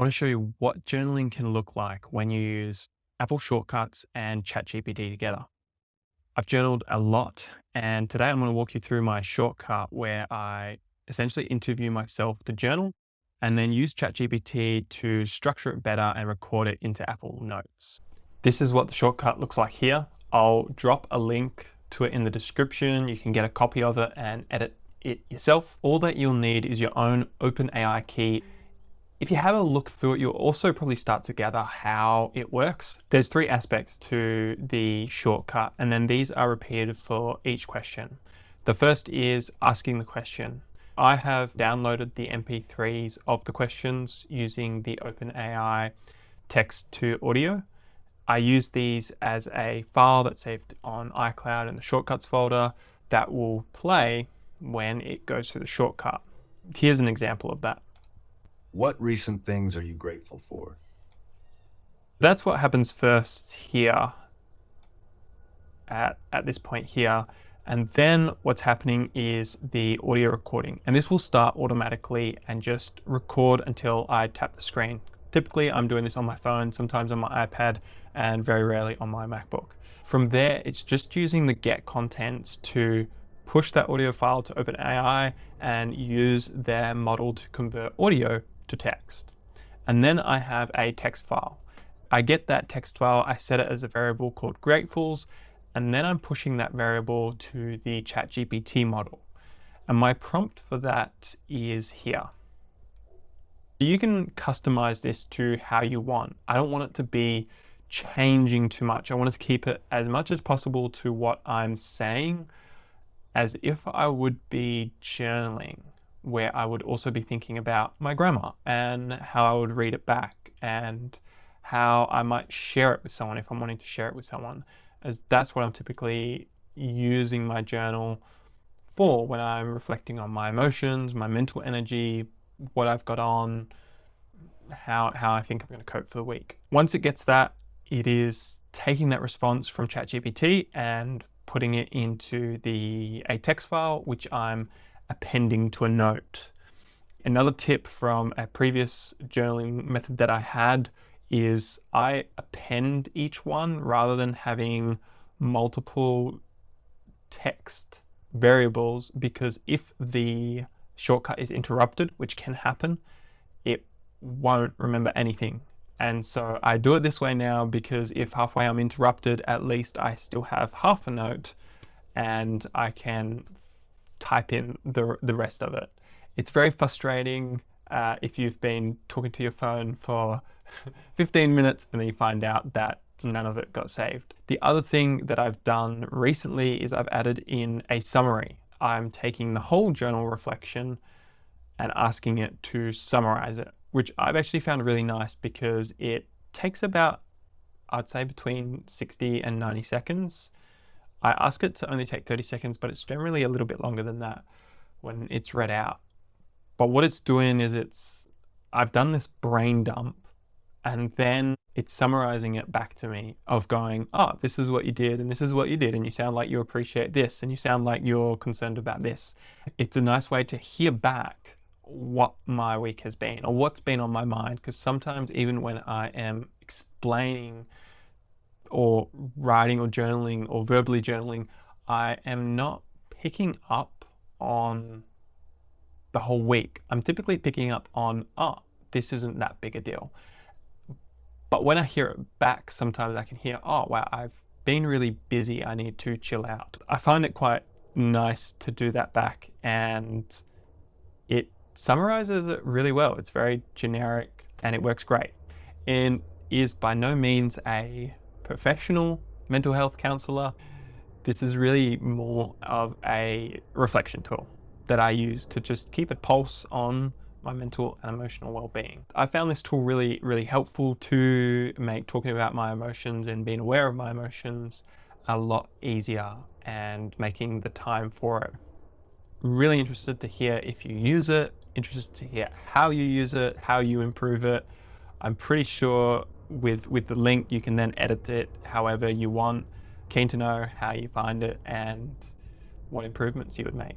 I want to show you what journaling can look like when you use Apple Shortcuts and ChatGPT together. I've journaled a lot, and today I'm going to walk you through my shortcut where I essentially interview myself to journal and then use ChatGPT to structure it better and record it into Apple Notes. This is what the shortcut looks like here. I'll drop a link to it in the description. You can get a copy of it and edit it yourself. All that you'll need is your own OpenAI key. If you have a look through it, you'll also probably start to gather how it works. There's three aspects to the shortcut, and then these are repeated for each question. The first is asking the question. I have downloaded the MP3s of the questions using the OpenAI text to audio. I use these as a file that's saved on iCloud in the shortcuts folder that will play when it goes through the shortcut. Here's an example of that. What recent things are you grateful for? That's what happens first here at this point here. And then what's happening is the audio recording. And this will start automatically and just record until I tap the screen. Typically, I'm doing this on my phone, sometimes on my iPad, and very rarely on my MacBook. From there, it's just using the get contents to push that audio file to OpenAI and use their model to convert audio to text. And then I have a text file. I get that text file, I set it as a variable called gratefuls, and then I'm pushing that variable to the ChatGPT model. And my prompt for that is here. You can customize this to how you want. I don't want it to be changing too much. I want it to keep it as much as possible to what I'm saying, as if I would be journaling, where I would also be thinking about my grammar and how I would read it back and how I might share it with someone if I'm wanting to share it with someone, as that's what I'm typically using my journal for when I'm reflecting on my emotions, my mental energy, what I've got on, how I think I'm going to cope for the week. Once it gets that, it is taking that response from ChatGPT and putting it into a text file, which I'm appending to a note. Another tip from a previous journaling method that I had is I append each one rather than having multiple text variables, because if the shortcut is interrupted, which can happen, it won't remember anything. And so I do it this way now because if halfway I'm interrupted, at least I still have half a note and I can type in the rest of it. It's very frustrating if you've been talking to your phone for 15 minutes and then you find out that none of it got saved. The other thing that I've done recently is I've added in a summary. I'm taking the whole journal reflection and asking it to summarize it, which I've actually found really nice because it takes about, I'd say, between 60 and 90 seconds. I ask it to only take 30 seconds, but it's generally a little bit longer than that when it's read out. But what it's doing is I've done this brain dump and then it's summarizing it back to me of going, oh, this is what you did and this is what you did and you sound like you appreciate this and you sound like you're concerned about this. It's a nice way to hear back what my week has been or what's been on my mind, because sometimes even when I am explaining or writing or journaling or verbally journaling, I am not picking up on the whole week. I'm typically picking up on, oh, this isn't that big a deal. But when I hear it back, sometimes I can hear, oh, wow, I've been really busy. I need to chill out. I find it quite nice to do that back, and it summarizes it really well. It's very generic and it works great. And is by no means a professional mental health counselor. This is really more of a reflection tool that I use to just keep a pulse on my mental and emotional well-being. I found this tool really, really helpful to make talking about my emotions and being aware of my emotions a lot easier and making the time for it. Really interested to hear if you use it, interested to hear how you use it, how you improve it. I'm pretty sure with the link, you can then edit it however you want. Keen to know how you find it and what improvements you would make.